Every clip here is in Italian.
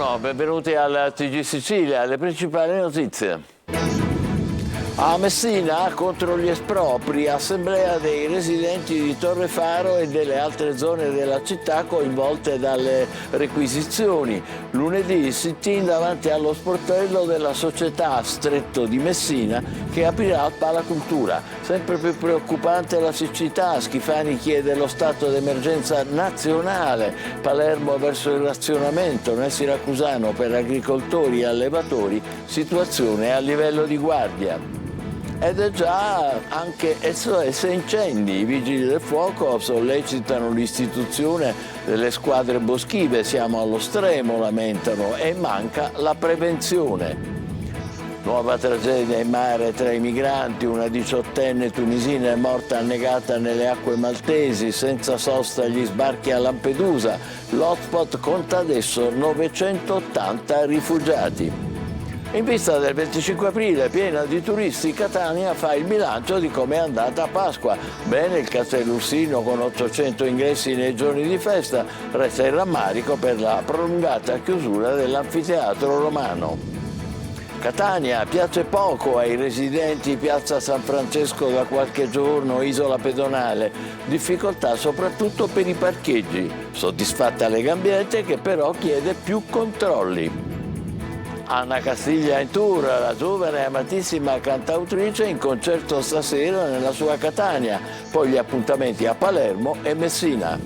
Buongiorno, benvenuti al TG Sicilia, le principali notizie. A Messina, contro gli espropri, assemblea dei residenti di Torre Faro e delle altre zone della città coinvolte dalle requisizioni. Lunedì sit-in davanti allo sportello della società Stretto di Messina che aprirà al Palacultura. Sempre più preoccupante la siccità, Schifani chiede lo stato d'emergenza nazionale, Palermo verso il razionamento, nel siracusano per agricoltori e allevatori, situazione a livello di guardia. Ed è già anche SOS Incendi, i vigili del fuoco sollecitano l'istituzione delle squadre boschive, siamo allo stremo, lamentano, e manca la prevenzione. Nuova tragedia in mare tra i migranti, una 18enne tunisina è morta annegata nelle acque maltesi, senza sosta gli sbarchi a Lampedusa, l'hotspot conta adesso 980 rifugiati. In vista del 25 aprile, piena di turisti, Catania fa il bilancio di come è andata a Pasqua. Bene il Castellursino con 800 ingressi nei giorni di festa, resta il rammarico per la prolungata chiusura dell'anfiteatro romano. Catania piace poco ai residenti Piazza San Francesco da qualche giorno, isola pedonale, difficoltà soprattutto per i parcheggi. Soddisfatta Legambiente che però chiede più controlli. Anna Castiglia in tour, la giovane e amatissima cantautrice in concerto stasera nella sua Catania, poi gli appuntamenti a Palermo e Messina.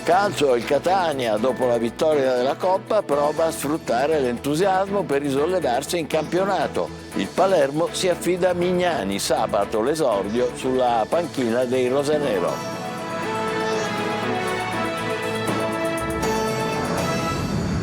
Calcio, il Catania, dopo la vittoria della Coppa, prova a sfruttare l'entusiasmo per risollevarsi in campionato. Il Palermo si affida a Mignani, sabato l'esordio sulla panchina dei rosanero.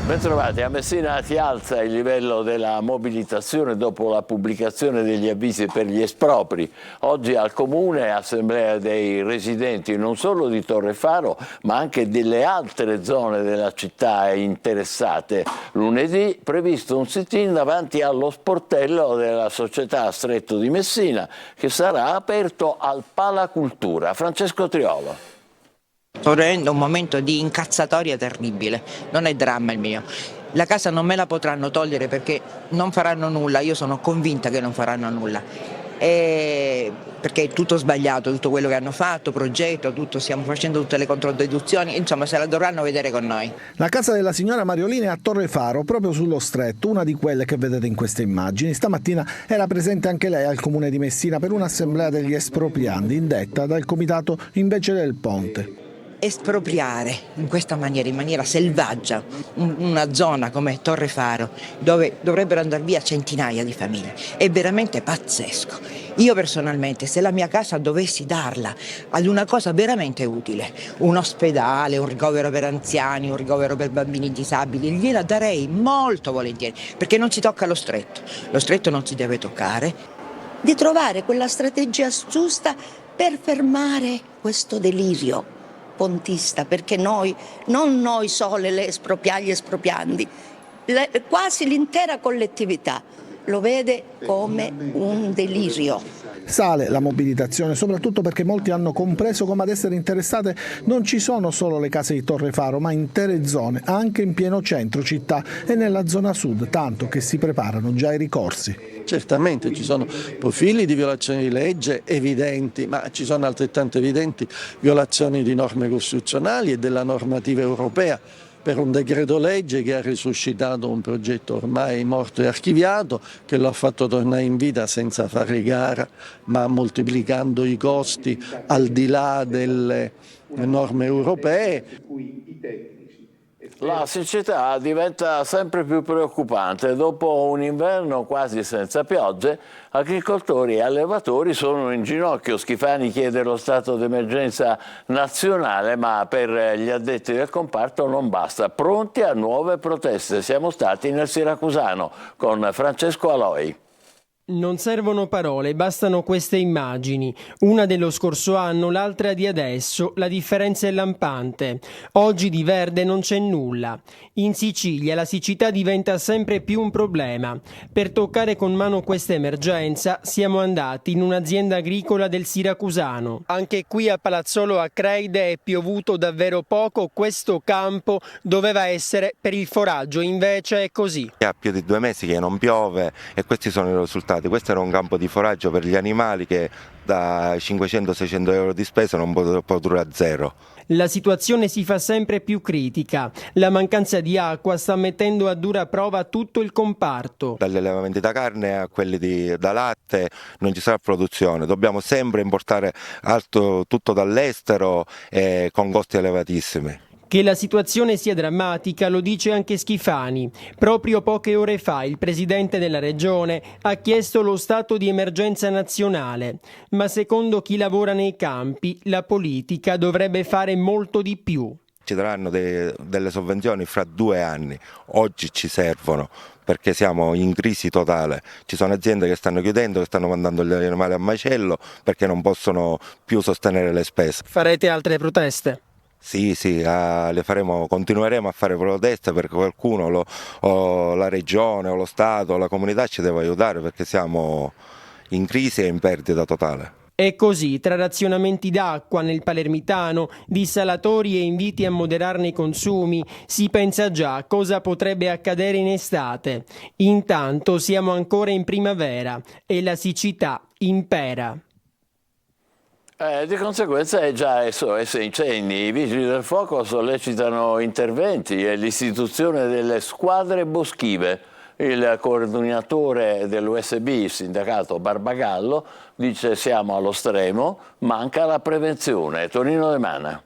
Bentrovati, a Messina si alza il livello della mobilitazione dopo la pubblicazione degli avvisi per gli espropri. Oggi al Comune assemblea dei residenti non solo di Torre Faro ma anche delle altre zone della città interessate. Lunedì previsto un sit-in davanti allo sportello della società Stretto di Messina che sarà aperto al Palacultura. Francesco Triolo. Sto vivendo un momento di incazzatoria terribile, non è dramma il mio. La casa non me la potranno togliere perché non faranno nulla, io sono convinta che non faranno nulla. Perché è tutto sbagliato, tutto quello che hanno fatto, progetto, tutto, stiamo facendo tutte le controdeduzioni, insomma se la dovranno vedere con noi. La casa della signora Mariolini è a Torre Faro, proprio sullo Stretto, una di quelle che vedete in queste immagini. Stamattina era presente anche lei al Comune di Messina per un'assemblea degli espropriandi indetta dal Comitato Invece del Ponte. Espropriare in questa maniera, in maniera selvaggia, una zona come Torre Faro, dove dovrebbero andare via centinaia di famiglie, è veramente pazzesco. Io personalmente, se la mia casa dovessi darla ad una cosa veramente utile, un ospedale, un ricovero per anziani, un ricovero per bambini disabili, gliela darei molto volentieri, perché non si tocca lo stretto non si deve toccare. Di trovare quella strategia giusta per fermare questo delirio pontista, perché noi, non noi sole le espropriagli espropriandi, quasi l'intera collettività lo vede come un delirio. Sale la mobilitazione soprattutto perché molti hanno compreso come ad essere interessate non ci sono solo le case di Torre Faro ma intere zone, anche in pieno centro città e nella zona sud, tanto che si preparano già i ricorsi. Certamente ci sono profili di violazioni di legge evidenti, ma ci sono altrettanto evidenti violazioni di norme costituzionali e della normativa europea per un decreto legge che ha risuscitato un progetto ormai morto e archiviato, che lo ha fatto tornare in vita senza fare gara, ma moltiplicando i costi al di là delle norme europee. La siccità diventa sempre più preoccupante. Dopo un inverno quasi senza piogge, agricoltori e allevatori sono in ginocchio. Schifani chiede lo stato d'emergenza nazionale, ma per gli addetti del comparto non basta. Pronti a nuove proteste. Siamo stati nel Siracusano con Francesco Aloi. Non servono parole, bastano queste immagini. Una dello scorso anno, l'altra di adesso. La differenza è lampante. Oggi di verde non c'è nulla. In Sicilia la siccità diventa sempre più un problema. Per toccare con mano questa emergenza siamo andati in un'azienda agricola del Siracusano. Anche qui a Palazzolo Acreide è piovuto davvero poco. Questo campo doveva essere per il foraggio, invece è così. Ha più di 2 mesi che non piove e questi sono i risultati. Questo era un campo di foraggio per gli animali che da 500-600 euro di spesa non produrrà a zero. La situazione si fa sempre più critica. La mancanza di acqua sta mettendo a dura prova tutto il comparto. Dagli allevamenti da carne a quelli da latte non ci sarà produzione. Dobbiamo sempre importare tutto dall'estero con costi elevatissimi. Che la situazione sia drammatica lo dice anche Schifani. Proprio poche ore fa il presidente della regione ha chiesto lo stato di emergenza nazionale, ma secondo chi lavora nei campi la politica dovrebbe fare molto di più. Ci daranno delle sovvenzioni fra 2 anni, oggi ci servono perché siamo in crisi totale. Ci sono aziende che stanno chiudendo, che stanno mandando gli animali a macello perché non possono più sostenere le spese. Farete altre proteste? Sì, le faremo, continueremo a fare proteste perché qualcuno, o la regione, o lo Stato, o la comunità ci deve aiutare perché siamo in crisi e in perdita totale. E così, tra razionamenti d'acqua nel palermitano, dissalatori e inviti a moderarne i consumi, si pensa già a cosa potrebbe accadere in estate. Intanto siamo ancora in primavera e la siccità impera. Di conseguenza è già SOS Incendi. I vigili del fuoco sollecitano interventi e l'istituzione delle squadre boschive. Il coordinatore dell'USB, il sindacato Barbagallo, dice siamo allo stremo, manca la prevenzione. Tonino De Mana.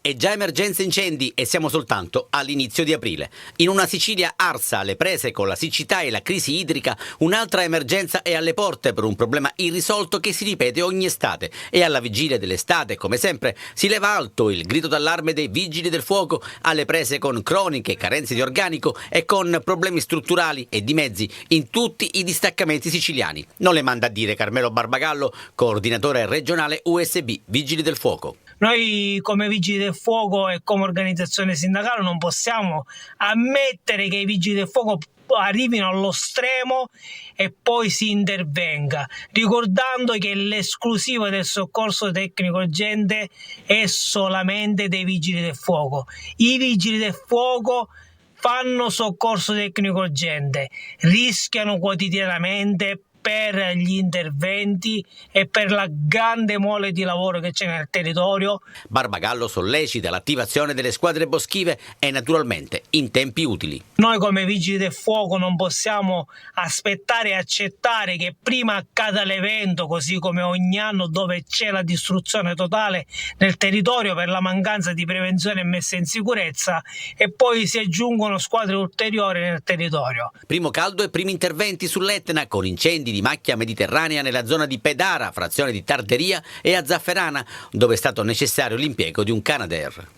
È già emergenza incendi e siamo soltanto all'inizio di aprile. In una Sicilia arsa alle prese con la siccità e la crisi idrica, un'altra emergenza è alle porte per un problema irrisolto che si ripete ogni estate. E alla vigilia dell'estate, come sempre, si leva alto il grido d'allarme dei vigili del fuoco alle prese con croniche carenze di organico e con problemi strutturali e di mezzi in tutti i distaccamenti siciliani. Non le manda a dire Carmelo Barbagallo, coordinatore regionale USB Vigili del Fuoco. Noi come Vigili del Fuoco e come organizzazione sindacale non possiamo ammettere che i Vigili del Fuoco arrivino allo stremo e poi si intervenga, ricordando che l'esclusiva del soccorso tecnico urgente è solamente dei Vigili del Fuoco. I Vigili del Fuoco fanno soccorso tecnico urgente, rischiano quotidianamente per gli interventi e per la grande mole di lavoro che c'è nel territorio. Barbagallo sollecita l'attivazione delle squadre boschive e naturalmente in tempi utili. Noi come Vigili del Fuoco non possiamo aspettare e accettare che prima accada l'evento, così come ogni anno dove c'è la distruzione totale nel territorio per la mancanza di prevenzione e messa in sicurezza, e poi si aggiungono squadre ulteriori nel territorio. Primo caldo e primi interventi sull'Etna con incendi di macchia mediterranea nella zona di Pedara, frazione di Tarderia, e a Zafferana, dove è stato necessario l'impiego di un Canadair.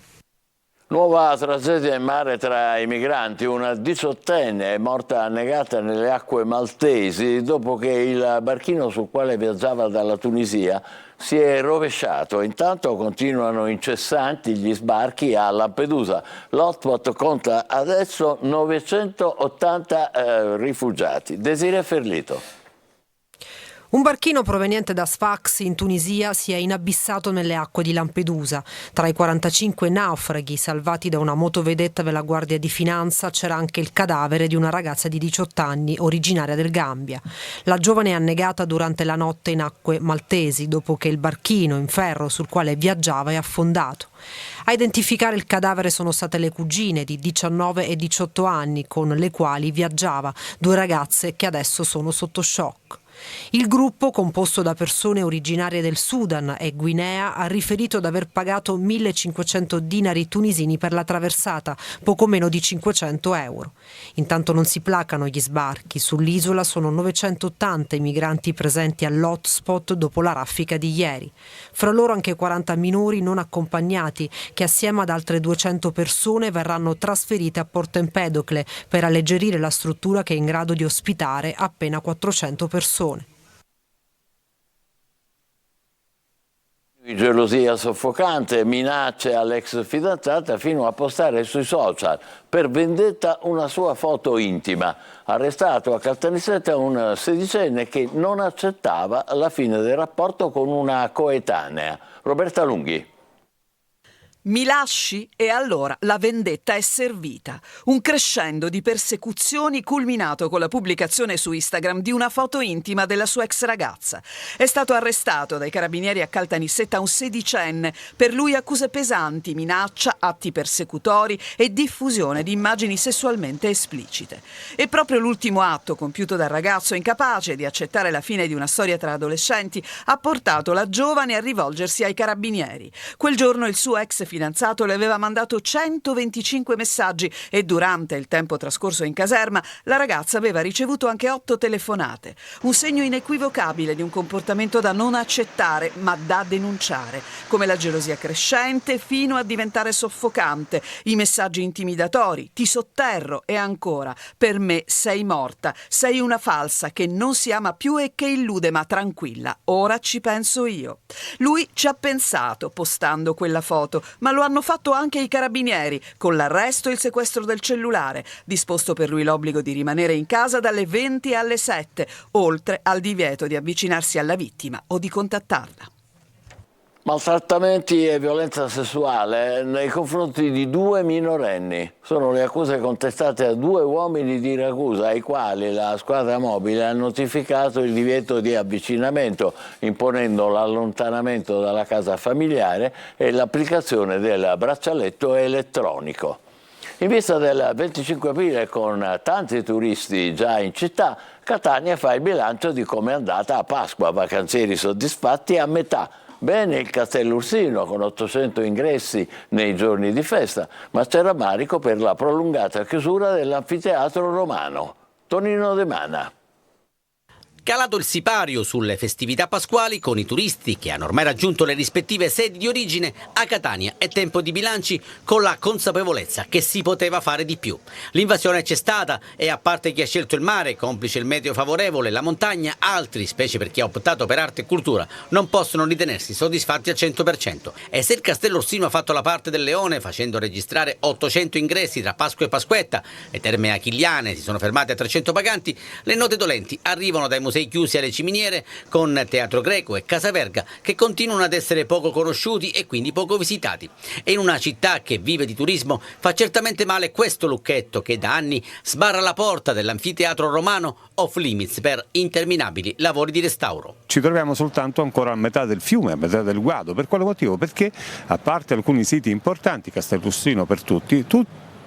Nuova tragedia in mare tra i migranti. Una 18enne è morta annegata nelle acque maltesi dopo che il barchino sul quale viaggiava dalla Tunisia si è rovesciato. Intanto continuano incessanti gli sbarchi a Lampedusa. L'hotspot conta adesso 980 rifugiati. Desiree Ferlito. Un barchino proveniente da Sfax in Tunisia si è inabissato nelle acque di Lampedusa. Tra i 45 naufraghi salvati da una motovedetta della Guardia di Finanza c'era anche il cadavere di una ragazza di 18 anni originaria del Gambia. La giovane è annegata durante la notte in acque maltesi dopo che il barchino in ferro sul quale viaggiava è affondato. A identificare il cadavere sono state le cugine di 19 e 18 anni con le quali viaggiava, 2 ragazze che adesso sono sotto shock. Il gruppo, composto da persone originarie del Sudan e Guinea, ha riferito di aver pagato 1.500 dinari tunisini per la traversata, poco meno di 500 euro. Intanto non si placano gli sbarchi. Sull'isola sono 980 i migranti presenti all'hotspot dopo la raffica di ieri. Fra loro anche 40 minori non accompagnati che assieme ad altre 200 persone verranno trasferite a Porto Empedocle per alleggerire la struttura che è in grado di ospitare appena 400 persone. Gelosia soffocante, minacce all'ex fidanzata fino a postare sui social per vendetta una sua foto intima. Arrestato a Caltanissetta un sedicenne che non accettava la fine del rapporto con una coetanea. Roberta Lunghi. Mi lasci e allora la vendetta è servita. Un crescendo di persecuzioni culminato con la pubblicazione su Instagram di una foto intima della sua ex ragazza. È stato arrestato dai carabinieri a Caltanissetta un sedicenne, per lui accuse pesanti, minaccia, atti persecutori e diffusione di immagini sessualmente esplicite. E proprio l'ultimo atto compiuto dal ragazzo incapace di accettare la fine di una storia tra adolescenti ha portato la giovane a rivolgersi ai carabinieri. Quel giorno il suo ex fidanzato le aveva mandato 125 messaggi e durante il tempo trascorso in caserma la ragazza aveva ricevuto anche 8 telefonate. Un segno inequivocabile di un comportamento da non accettare ma da denunciare, come la gelosia crescente fino a diventare soffocante, i messaggi intimidatori, ti sotterro e ancora, per me sei morta, sei una falsa che non si ama più e che illude, ma tranquilla, ora ci penso io. Lui ci ha pensato postando quella foto, ma lo hanno fatto anche i carabinieri, con l'arresto e il sequestro del cellulare, disposto per lui l'obbligo di rimanere in casa dalle 20 alle 7, oltre al divieto di avvicinarsi alla vittima o di contattarla. Maltrattamenti e violenza sessuale nei confronti di 2 minorenni. Sono le accuse contestate a 2 uomini di Ragusa, ai quali la squadra mobile ha notificato il divieto di avvicinamento, imponendo l'allontanamento dalla casa familiare e l'applicazione del braccialetto elettronico. In vista del 25 aprile, con tanti turisti già in città, Catania fa il bilancio di come è andata a Pasqua. Vacanzieri soddisfatti a metà. Bene il Castello Ursino con 800 ingressi nei giorni di festa, ma c'è rammarico per la prolungata chiusura dell'anfiteatro romano. Tonino De Mana. Calato il sipario sulle festività pasquali, con i turisti che hanno ormai raggiunto le rispettive sedi di origine, a Catania è tempo di bilanci con la consapevolezza che si poteva fare di più. L'invasione c'è stata e a parte chi ha scelto il mare, complice il meteo favorevole, la montagna, altri, specie per chi ha optato per arte e cultura, non possono ritenersi soddisfatti al 100%. E se il Castello Ursino ha fatto la parte del leone facendo registrare 800 ingressi tra Pasqua e Pasquetta, le terme achilliane si sono fermate a 300 paganti, le note dolenti arrivano dai musei chiusi alle ciminiere, con Teatro Greco e Casa Verga che continuano ad essere poco conosciuti e quindi poco visitati. E in una città che vive di turismo fa certamente male questo lucchetto che da anni sbarra la porta dell'anfiteatro romano off limits per interminabili lavori di restauro. Ci troviamo soltanto ancora a metà del fiume, a metà del guado. Per quale motivo? Perché a parte alcuni siti importanti, Castello Ursino per tutti,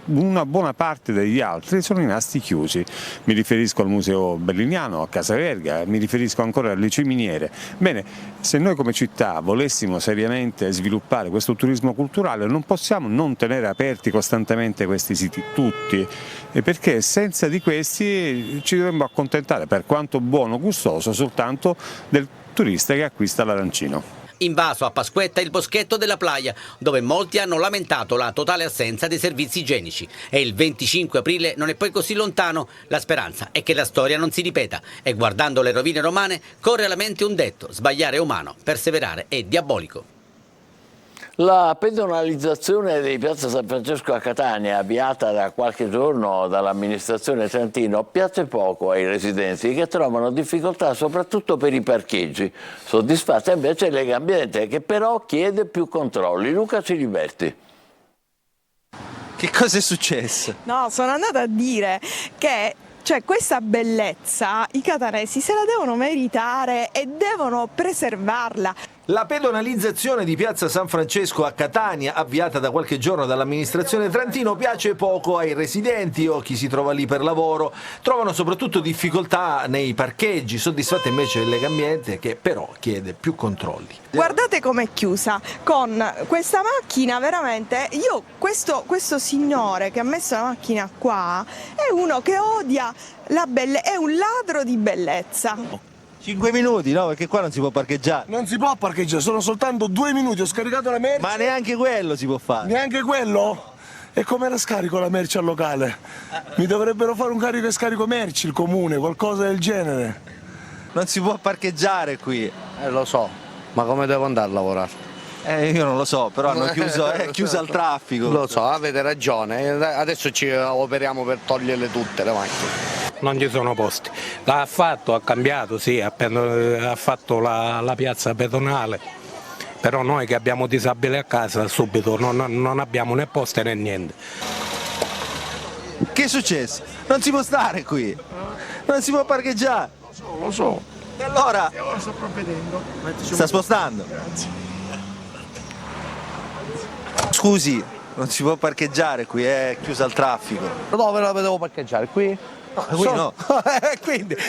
una buona parte degli altri sono rimasti chiusi. Mi riferisco al Museo Berliniano, a Casa Verga, mi riferisco ancora alle ciminiere. Bene, se noi come città volessimo seriamente sviluppare questo turismo culturale non possiamo non tenere aperti costantemente questi siti, tutti, perché senza di questi ci dovremmo accontentare, per quanto buono, gustoso, soltanto del turista che acquista l'arancino. Invaso a Pasquetta il boschetto della Playa, dove molti hanno lamentato la totale assenza dei servizi igienici. E il 25 aprile non è poi così lontano. La speranza è che la storia non si ripeta. E guardando le rovine romane corre alla mente un detto: sbagliare è umano, perseverare è diabolico. La pedonalizzazione di Piazza San Francesco a Catania, avviata da qualche giorno dall'amministrazione Trentino, piace poco ai residenti che trovano difficoltà soprattutto per i parcheggi. Soddisfatta invece Legambiente, che però chiede più controlli. Luca Ciliberti. Che cosa è successo? No, sono andata a dire che questa bellezza i catanesi se la devono meritare e devono preservarla. La pedonalizzazione di Piazza San Francesco a Catania, avviata da qualche giorno dall'amministrazione Trentino, piace poco ai residenti o chi si trova lì per lavoro. Trovano soprattutto difficoltà nei parcheggi, soddisfatta invece Legambiente, che però chiede più controlli. Guardate com'è chiusa, con questa macchina veramente, io questo signore che ha messo la macchina qua è uno che odia è un ladro di bellezza. 5 minuti, no? Perché qua non si può parcheggiare. Non si può parcheggiare, sono soltanto 2 minuti, ho scaricato la merce. Ma neanche quello si può fare. Neanche quello? E come la scarico la merce al locale? Mi dovrebbero fare un carico e scarico merci, il comune, qualcosa del genere. Non si può parcheggiare qui. Lo so, ma come devo andare a lavorare? Io non lo so, però hanno chiuso, è chiuso al traffico. Lo so, avete ragione, adesso ci operiamo per toglierle tutte le macchine. Non ci sono posti. Ha cambiato, sì, ha fatto la piazza pedonale, però noi che abbiamo disabili a casa subito non abbiamo né posti né niente. Che è successo? Non si può stare qui, non si può parcheggiare. Lo so. E allora? Ora sto provvedendo. Sta spostando? Grazie. Scusi, non si può parcheggiare qui, è chiuso al traffico. Dove la devo parcheggiare? Qui? Qui no.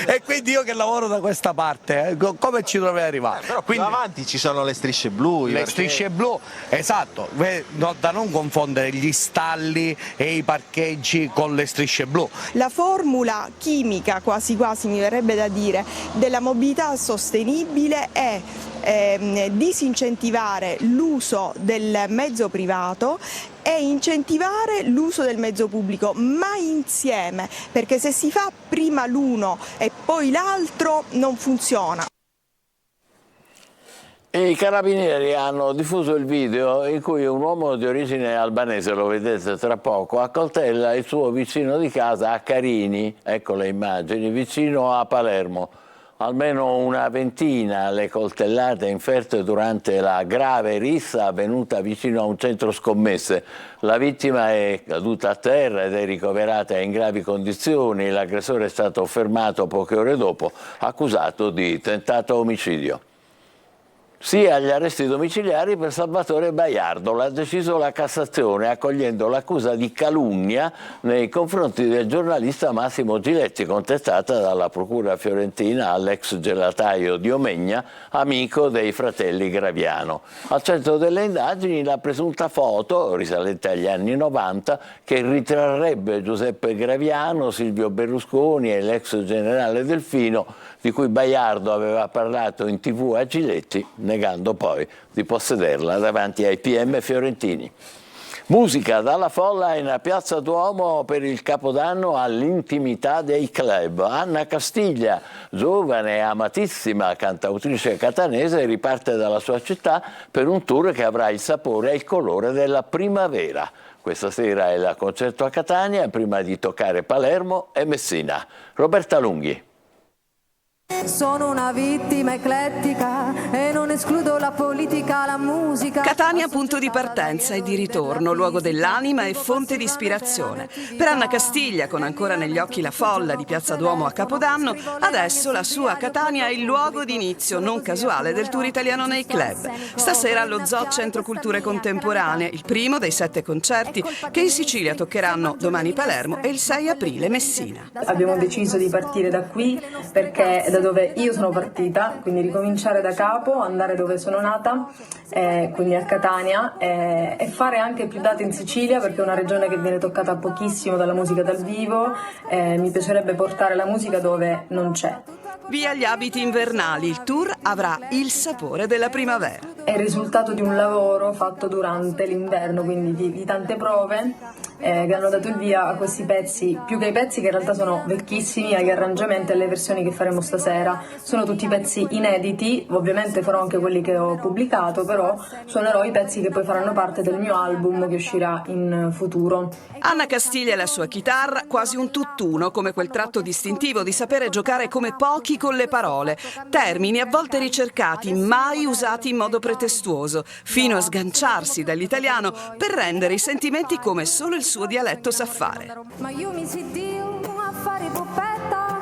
e quindi io che lavoro da questa parte, come ci dovrei arrivare? Però qui avanti ci sono le strisce blu. Le strisce blu, esatto, da non confondere gli stalli e i parcheggi con le strisce blu. La formula chimica, quasi quasi mi verrebbe da dire, della mobilità sostenibile è disincentivare l'uso del mezzo privato e incentivare l'uso del mezzo pubblico, ma insieme, perché se si fa prima l'uno e poi l'altro non funziona. I carabinieri hanno diffuso il video in cui un uomo di origine albanese, lo vedete tra poco, accoltella il suo vicino di casa a Carini, ecco le immagini, vicino a Palermo. Almeno una ventina le coltellate inferte durante la grave rissa avvenuta vicino a un centro scommesse. La vittima è caduta a terra ed è ricoverata in gravi condizioni. L'aggressore è stato fermato poche ore dopo, accusato di tentato omicidio. Sì agli arresti domiciliari per Salvatore Baiardo, l'ha deciso la Cassazione accogliendo l'accusa di calunnia nei confronti del giornalista Massimo Giletti, contestata dalla procura fiorentina all'ex gelataio di Omegna, amico dei fratelli Graviano. Al centro delle indagini la presunta foto, risalente agli anni 90, che ritrarrebbe Giuseppe Graviano, Silvio Berlusconi e l'ex generale Delfino, di cui Baiardo aveva parlato in TV a Giletti, negando poi di possederla davanti ai PM fiorentini. Musica dalla folla in Piazza Duomo per il Capodanno all'intimità dei club. Anna Castiglia, giovane e amatissima cantautrice catanese, riparte dalla sua città per un tour che avrà il sapore e il colore della primavera. Questa sera è il concerto a Catania, prima di toccare Palermo e Messina. Roberta Lunghi. Sono una vittima eclettica e non escludo la politica, la musica. Catania punto di partenza e di ritorno, luogo dell'anima e fonte di ispirazione. Per Anna Castiglia, con ancora negli occhi la folla di Piazza Duomo a Capodanno, adesso la sua Catania è il luogo di inizio non casuale del tour italiano nei club. Stasera allo Zoo Centro Culture Contemporanee, il primo dei 7 concerti che in Sicilia toccheranno domani Palermo e il 6 aprile Messina. Abbiamo deciso di partire da qui perché da dove io sono partita, quindi ricominciare da capo, andare dove sono nata, quindi a Catania, e fare anche più date in Sicilia perché è una regione che viene toccata pochissimo dalla musica dal vivo, mi piacerebbe portare la musica dove non c'è. Via gli abiti invernali, il tour avrà il sapore della primavera. È il risultato di un lavoro fatto durante l'inverno, quindi di tante prove che hanno dato il via a questi pezzi, più che ai pezzi che in realtà sono vecchissimi, agli arrangiamenti e alle versioni che faremo stasera. Sono tutti pezzi inediti, ovviamente farò anche quelli che ho pubblicato, però suonerò i pezzi che poi faranno parte del mio album che uscirà in futuro. Anna Castiglia e la sua chitarra, quasi un tutt'uno, come quel tratto distintivo di sapere giocare come pochi con le parole, termini a volte ricercati, mai usati in modo pretestuoso, fino a sganciarsi dall'italiano per rendere i sentimenti come solo il suo dialetto sa fare. Ma io mi si dio a fare poppetta,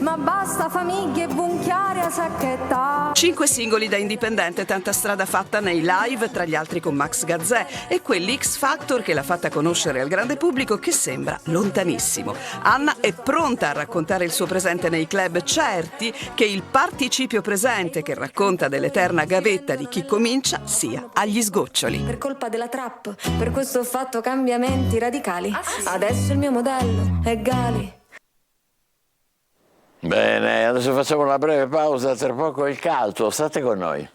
ma ma basta famiglie, bunchiare a sacchetta. 5 singoli da indipendente, tanta strada fatta nei live, tra gli altri con Max Gazzè, e quell'X Factor che l'ha fatta conoscere al grande pubblico che sembra lontanissimo. Anna è pronta a raccontare il suo presente nei club, certi che il participio presente che racconta dell'eterna gavetta di chi comincia sia agli sgoccioli. Per colpa della trap, per questo ho fatto cambiamenti radicali. Adesso il mio modello è Gali. Bene, adesso facciamo una breve pausa, tra poco il calcio, state con noi.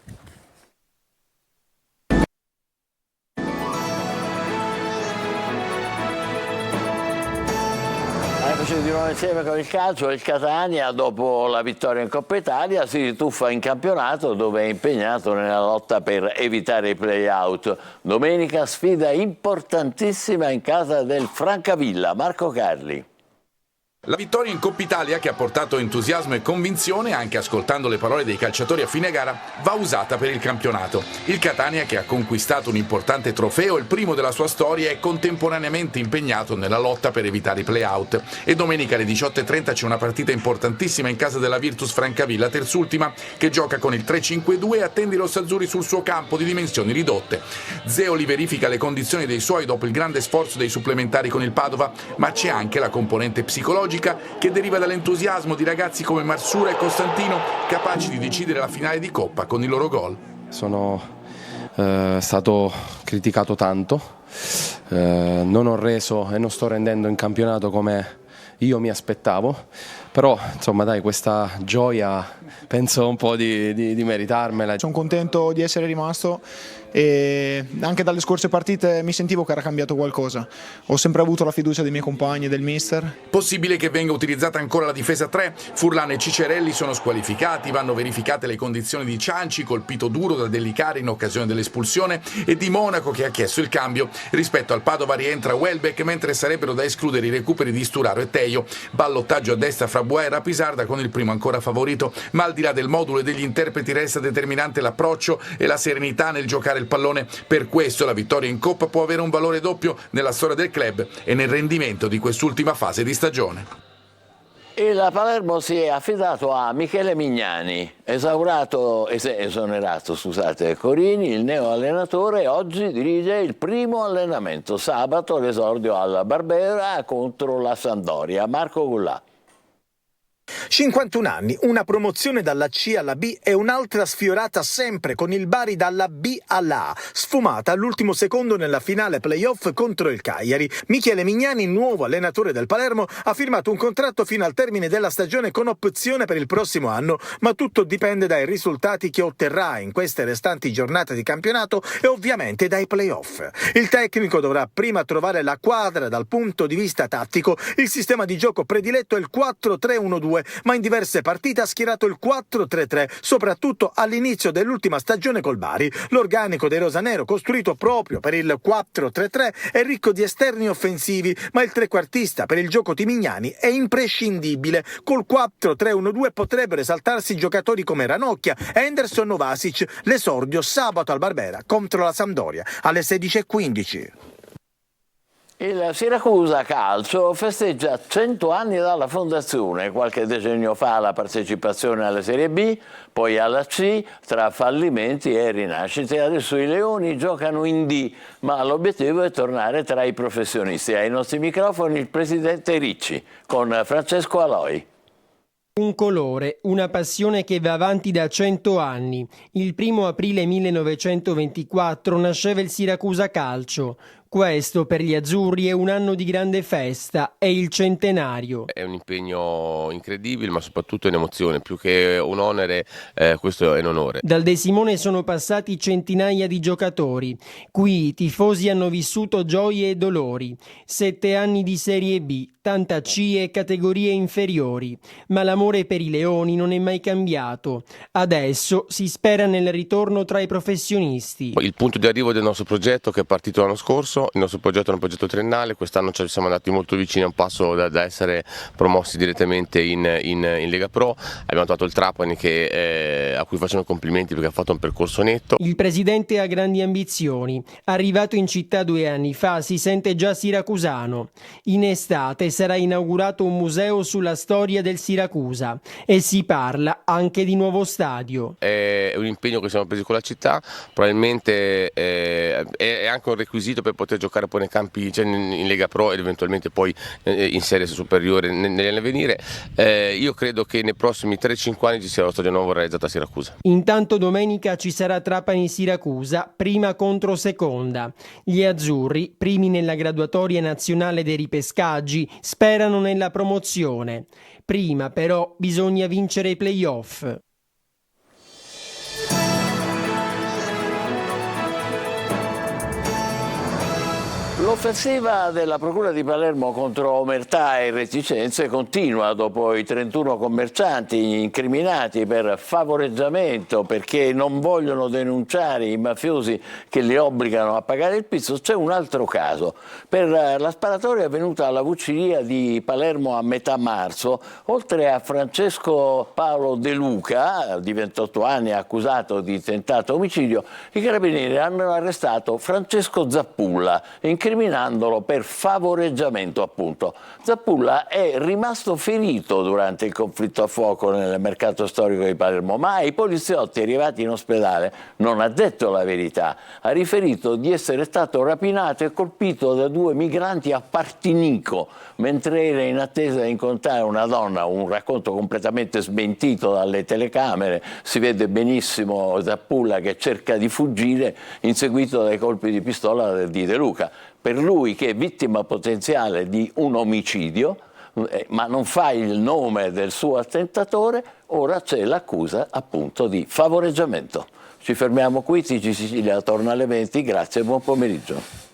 Eccoci di nuovo insieme con il calcio. Il Catania, dopo la vittoria in Coppa Italia, si rituffa in campionato dove è impegnato nella lotta per evitare i play-out. Domenica sfida importantissima in casa del Francavilla. Marco Carli. La vittoria in Coppa Italia, che ha portato entusiasmo e convinzione, anche ascoltando le parole dei calciatori a fine gara, va usata per il campionato. Il Catania, che ha conquistato un importante trofeo, il primo della sua storia, è contemporaneamente impegnato nella lotta per evitare i play-out. E domenica alle 18:30 c'è una partita importantissima in casa della Virtus Francavilla, terzultima, che gioca con il 3-5-2 e attende i rossazzurri sul suo campo di dimensioni ridotte. Zeoli verifica le condizioni dei suoi dopo il grande sforzo dei supplementari con il Padova, ma c'è anche la componente psicologica che deriva dall'entusiasmo di ragazzi come Marsura e Costantino, capaci di decidere la finale di Coppa con i loro gol. Sono stato criticato tanto, non ho reso e non sto rendendo in campionato come io mi aspettavo, però insomma dai, questa gioia penso un po' di meritarmela. Sono contento di essere rimasto e anche dalle scorse partite mi sentivo che era cambiato qualcosa. Ho sempre avuto la fiducia dei miei compagni e del mister. Possibile che venga utilizzata ancora la difesa 3? Furlan e Cicerelli sono squalificati, vanno verificate le condizioni di Cianci, colpito duro da delicare in occasione dell'espulsione, e di Monaco, che ha chiesto il cambio. Rispetto al Padova rientra Welbeck, mentre sarebbero da escludere i recuperi di Sturaro e Teio. Ballottaggio a destra fra Boer e Rapisarda, con il primo ancora favorito, ma al di là del modulo e degli interpreti resta determinante l'approccio e la serenità nel giocare il pallone. Per questo la vittoria in Coppa può avere un valore doppio nella storia del club e nel rendimento di quest'ultima fase di stagione. Il Palermo si è affidato a Michele Mignani, esonerato Corini, il neo allenatore. Oggi dirige il primo allenamento, sabato l'esordio al Barbera contro la Sampdoria. Marco Gullà. 51 anni, una promozione dalla C alla B e un'altra sfiorata sempre con il Bari dalla B alla A, sfumata all'ultimo secondo nella finale playoff contro il Cagliari. Michele Mignani, nuovo allenatore del Palermo, ha firmato un contratto fino al termine della stagione con opzione per il prossimo anno, ma tutto dipende dai risultati che otterrà in queste restanti giornate di campionato e ovviamente dai playoff. Il tecnico dovrà prima trovare la quadra dal punto di vista tattico. Il sistema di gioco prediletto è il 4-3-1-2, ma in diverse partite ha schierato il 4-3-3, soprattutto all'inizio dell'ultima stagione col Bari. L'organico dei rosanero, costruito proprio per il 4-3-3, è ricco di esterni offensivi, ma il trequartista per il gioco di Mignani è imprescindibile. Col 4-3-1-2 potrebbero esaltarsi giocatori come Ranocchia, Henderson o Vasic. L'esordio sabato al Barbera contro la Sampdoria alle 16:15. Il Siracusa Calcio festeggia 100 anni dalla fondazione. Qualche decennio fa la partecipazione alla Serie B, poi alla C, tra fallimenti e rinascite. Adesso i Leoni giocano in D, ma l'obiettivo è tornare tra i professionisti. Ai nostri microfoni il presidente Ricci con Francesco Aloi. Un colore, una passione che va avanti da 100 anni. Il 1 aprile 1924 nasceva il Siracusa Calcio. Questo per gli azzurri è un anno di grande festa, è il centenario. È un impegno incredibile, ma soprattutto un'emozione, più che un onere, questo è un onore. Dal De Simone sono passati centinaia di giocatori. Qui i tifosi hanno vissuto gioie e dolori. 7 anni di Serie B, tanta C e categorie inferiori. Ma l'amore per i Leoni non è mai cambiato. Adesso si spera nel ritorno tra i professionisti. Il punto di arrivo del nostro progetto, che è partito l'anno scorso, il nostro progetto è un progetto triennale, quest'anno ci siamo andati molto vicini a un passo da essere promossi direttamente in Lega Pro. Abbiamo trovato il Trapani a cui facciamo complimenti perché ha fatto un percorso netto. Il presidente ha grandi ambizioni. Arrivato in città 2 anni fa si sente già siracusano. In estate che sarà inaugurato un museo sulla storia del Siracusa e si parla anche di nuovo stadio. È un impegno che siamo presi con la città, probabilmente è anche un requisito per poter giocare poi nei campi, cioè in Lega Pro ed eventualmente poi in serie superiore negli anni a venire. Io credo che nei prossimi 3-5 anni ci sia lo stadio nuovo realizzato a Siracusa. Intanto domenica ci sarà Trapani-Siracusa, prima contro seconda. Gli azzurri, primi nella graduatoria nazionale dei ripescaggi, sperano nella promozione. Prima però bisogna vincere i play-off. L'offensiva della Procura di Palermo contro omertà e reticenze continua dopo i 31 commercianti incriminati per favoreggiamento perché non vogliono denunciare i mafiosi che li obbligano a pagare il pizzo. C'è un altro caso. Per la sparatoria avvenuta alla Vucciria di Palermo a metà marzo, oltre a Francesco Paolo De Luca, di 28 anni, accusato di tentato omicidio, i carabinieri hanno arrestato Francesco Zappulla, incriminandolo per favoreggiamento appunto. Zappulla è rimasto ferito durante il conflitto a fuoco nel mercato storico di Palermo, ma ai poliziotti arrivati in ospedale non ha detto la verità. Ha riferito di essere stato rapinato e colpito da 2 migranti a Partinico mentre era in attesa di incontrare una donna, un racconto completamente smentito dalle telecamere. Si vede benissimo Zappulla che cerca di fuggire inseguito dai colpi di pistola di De Luca. Per lui, che è vittima potenziale di un omicidio, ma non fa il nome del suo attentatore, ora c'è l'accusa appunto di favoreggiamento. Ci fermiamo qui, TG Sicilia torna alle 20, grazie e buon pomeriggio.